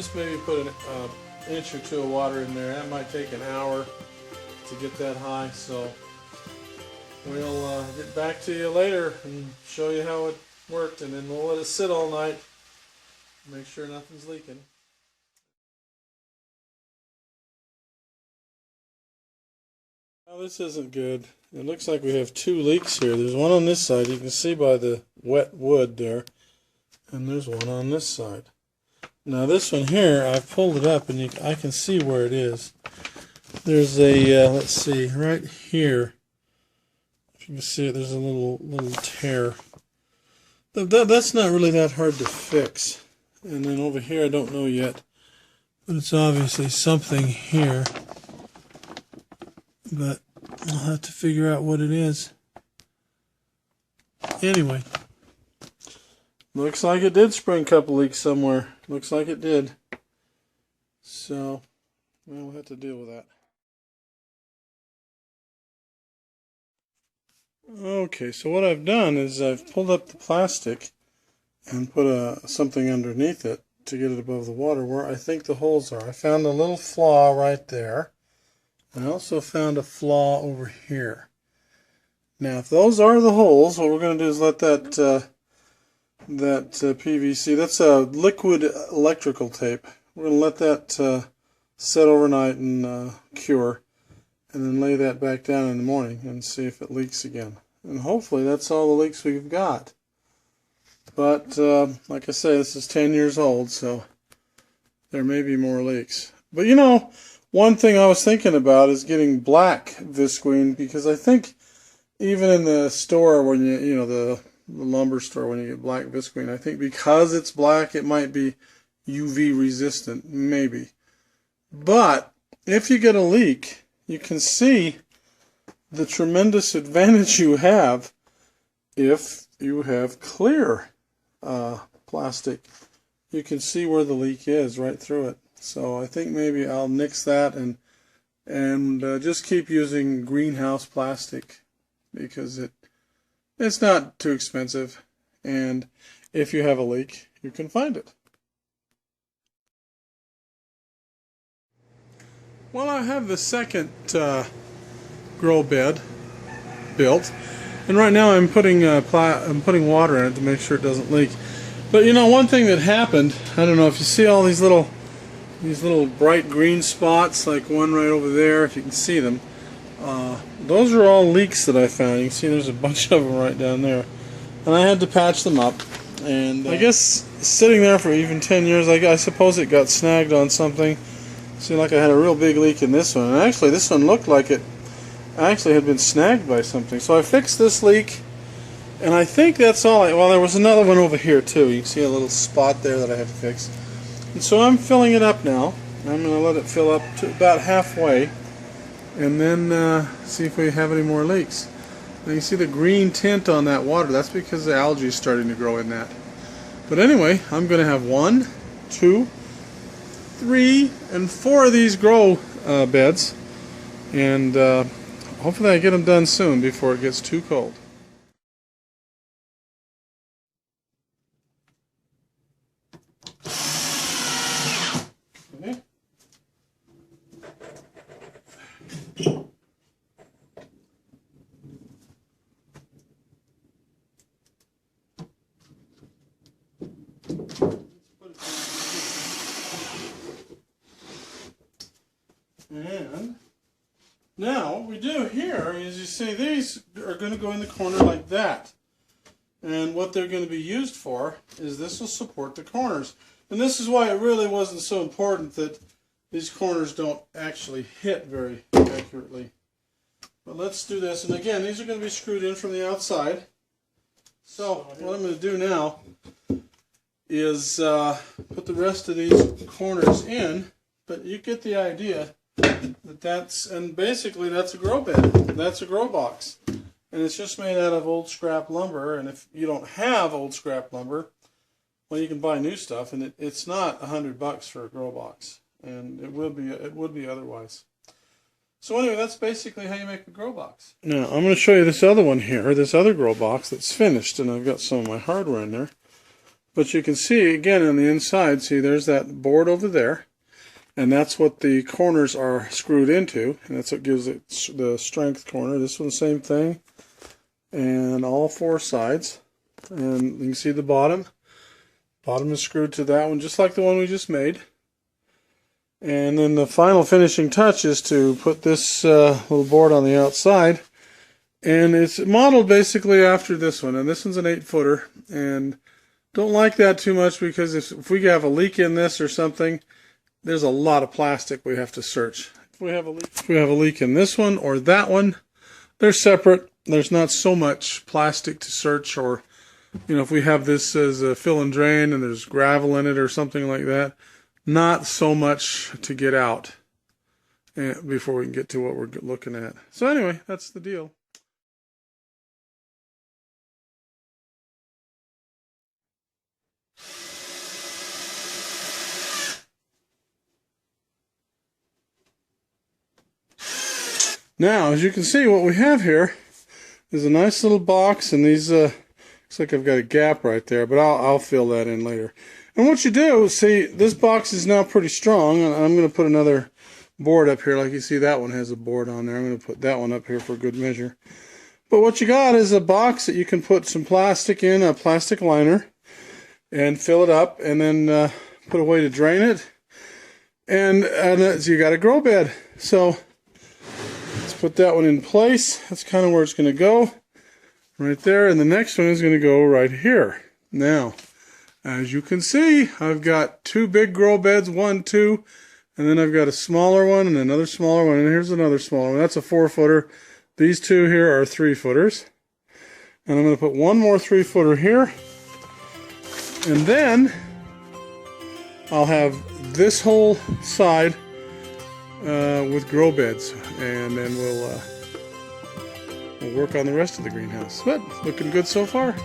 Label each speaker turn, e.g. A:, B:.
A: just maybe put an inch or two of water in there. That might take an hour to get that high, so we'll get back to you later and show you how it worked, and then we'll let it sit all night, make sure nothing's leaking. Now this isn't good. It looks like we have two leaks here. There's one on this side, you can see by the wet wood there, and there's one on this side. Now this one here, I've pulled it up and I can see where it is. There's a, let's see, right here. If you can see it, there's a little tear. That's not really that hard to fix. And then over here, I don't know yet, but it's obviously something here. But I'll have to figure out what it is. Anyway, looks like it did spring a couple leaks somewhere. Looks like it did. So, we'll have to deal with that. Okay, so what I've done is I've pulled up the plastic and put something underneath it to get it above the water where I think the holes are. I found a little flaw right there. I also found a flaw over here. Now, if those are the holes, what we're going to do is let that PVC, that's a liquid electrical tape. We're going to let that set overnight and cure, and then lay that back down in the morning and see if it leaks again. And hopefully that's all the leaks we've got. But like I say, this is 10 years old, so there may be more leaks. But you know, one thing I was thinking about is getting black visqueen, because I think even in the store when you know the lumber store, when you get black visqueen, I think because it's black it might be UV resistant, maybe. But if you get a leak, you can see the tremendous advantage you have if you have clear plastic. You can see where the leak is right through it. So I think maybe I'll nix that and just keep using greenhouse plastic, because it's not too expensive, and if you have a leak, you can find it. Well, I have the second grow bed built, and right now I'm putting water in it to make sure it doesn't leak. But you know, one thing that happened, I don't know if you see all these little bright green spots, like one right over there, if you can see them. Those are all leaks that I found. You can see there's a bunch of them right down there, and I had to patch them up. And I guess sitting there for even 10 years, I suppose it got snagged on something. Seemed like I had a real big leak in this one, and actually this one looked like it actually had been snagged by something. So I fixed this leak, and I think that's all. Well, there was another one over here too. You can see a little spot there that I had to fix. And so I'm filling it up now. I'm going to let it fill up to about halfway, and then see if we have any more leaks. Now you see the green tint on that water. That's because the algae is starting to grow in that. But anyway, I'm going to have 1, 2, 3, and 4 of these grow beds, and hopefully I get them done soon before it gets too cold. Okay. And now what we do here is, you see, these are going to go in the corner like that. And what they're going to be used for is this will support the corners. And this is why it really wasn't so important that these corners don't actually hit very accurately. But let's do this. And again, these are going to be screwed in from the outside. So what I'm going to do now is put the rest of these corners in. But you get the idea. And basically that's a grow bed. That's a grow box. And it's just made out of old scrap lumber. And if you don't have old scrap lumber, well, you can buy new stuff, and it's not $100 for a grow box, and it would be otherwise. So anyway, that's basically how you make a grow box. Now I'm going to show you this other one here, this other grow box that's finished, and I've got some of my hardware in there. But you can see again on the inside, see there's that board over there, and that's what the corners are screwed into, and that's what gives it the strength corner. This one, the same thing, and all four sides. And you can see the bottom. Bottom is screwed to that one, just like the one we just made. And then the final finishing touch is to put this little board on the outside. And it's modeled basically after this one. And this one's an 8-footer. And don't like that too much because if we have a leak in this or something, there's a lot of plastic we have to search. If we have a leak in this one or that one, they're separate. There's not so much plastic to search, or if we have this as a fill and drain and there's gravel in it or something like that, not so much to get out before we can get to what we're looking at. So anyway, that's the deal. Now, as you can see, what we have here is a nice little box, and these looks like I've got a gap right there, but I'll fill that in later. And what you do, see, this box is now pretty strong, and I'm going to put another board up here. Like you see, that one has a board on there. I'm going to put that one up here for good measure. But what you got is a box that you can put some plastic in, a plastic liner, and fill it up, and then put a way to drain it. And so you got a grow bed. So let's put that one in place. That's kind of where it's going to go. Right there. And the next one is going to go right here. Now, as you can see, I've got two big grow beds, 1, 2, and then I've got a smaller one and another smaller one, and here's another smaller one. That's a 4-footer. These two here are 3-footers. And I'm going to put one more 3-footer here. And then I'll have this whole side with grow beds, and then we'll work on the rest of the greenhouse. But looking good so far.